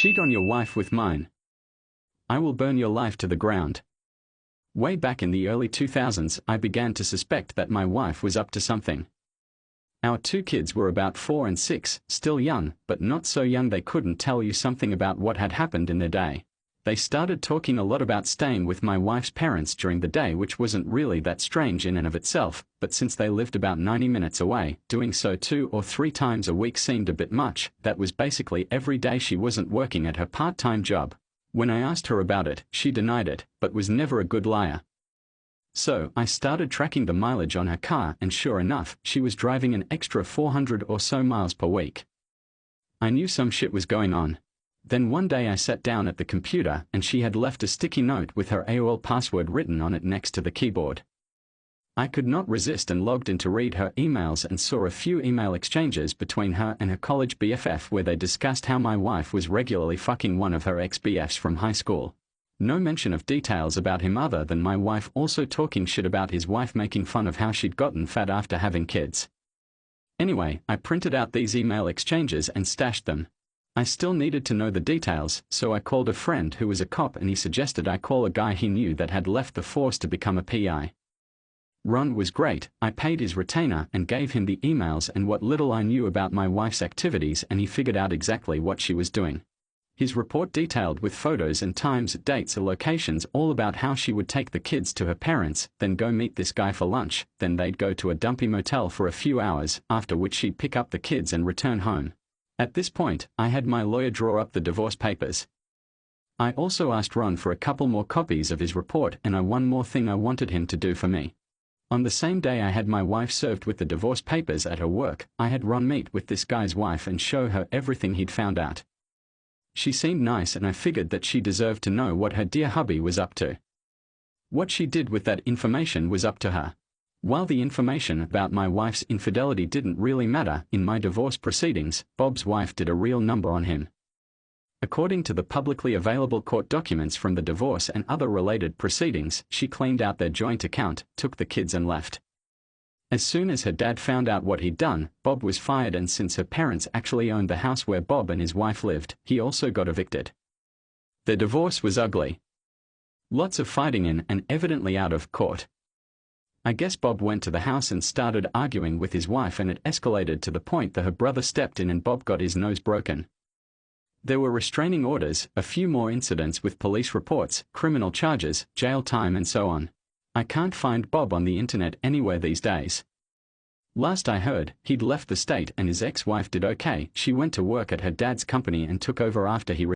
Cheat on your wife with mine. I will burn your life to the ground. Way back in the early 2000s, I began to suspect that my wife was up to something. Our two kids were about 4 and 6, still young, but not so young they couldn't tell you something about what had happened in their day. They started talking a lot about staying with my wife's parents during the day, which wasn't really that strange in and of itself, but since they lived about 90 minutes away, doing so 2 or 3 times a week seemed a bit much. That was basically every day she wasn't working at her part-time job. When I asked her about it, she denied it, but was never a good liar. So, I started tracking the mileage on her car, and sure enough, she was driving an extra 400 or so miles per week. I knew some shit was going on. Then one day I sat down at the computer and she had left a sticky note with her AOL password written on it next to the keyboard. I could not resist and logged in to read her emails and saw a few email exchanges between her and her college BFF where they discussed how my wife was regularly fucking one of her ex-BFs from high school. No mention of details about him other than my wife also talking shit about his wife, making fun of how she'd gotten fat after having kids. Anyway, I printed out these email exchanges and stashed them. I still needed to know the details, so I called a friend who was a cop and he suggested I call a guy he knew that had left the force to become a PI. Ron was great. I paid his retainer and gave him the emails and what little I knew about my wife's activities, and he figured out exactly what she was doing. His report detailed with photos and times, dates and locations all about how she would take the kids to her parents, then go meet this guy for lunch, then they'd go to a dumpy motel for a few hours, after which she'd pick up the kids and return home. At this point, I had my lawyer draw up the divorce papers. I also asked Ron for a couple more copies of his report and one more thing I wanted him to do for me. On the same day I had my wife served with the divorce papers at her work, I had Ron meet with this guy's wife and show her everything he'd found out. She seemed nice and I figured that she deserved to know what her dear hubby was up to. What she did with that information was up to her. While the information about my wife's infidelity didn't really matter in my divorce proceedings, Bob's wife did a real number on him. According to the publicly available court documents from the divorce and other related proceedings, she cleaned out their joint account, took the kids and left. As soon as her dad found out what he'd done, Bob was fired, and since her parents actually owned the house where Bob and his wife lived, he also got evicted. Their divorce was ugly. Lots of fighting in and evidently out of court. I guess Bob went to the house and started arguing with his wife, and it escalated to the point that her brother stepped in and Bob got his nose broken. There were restraining orders, a few more incidents with police reports, criminal charges, jail time and so on. I can't find Bob on the internet anywhere these days. Last I heard, he'd left the state and his ex-wife did okay. She went to work at her dad's company and took over after he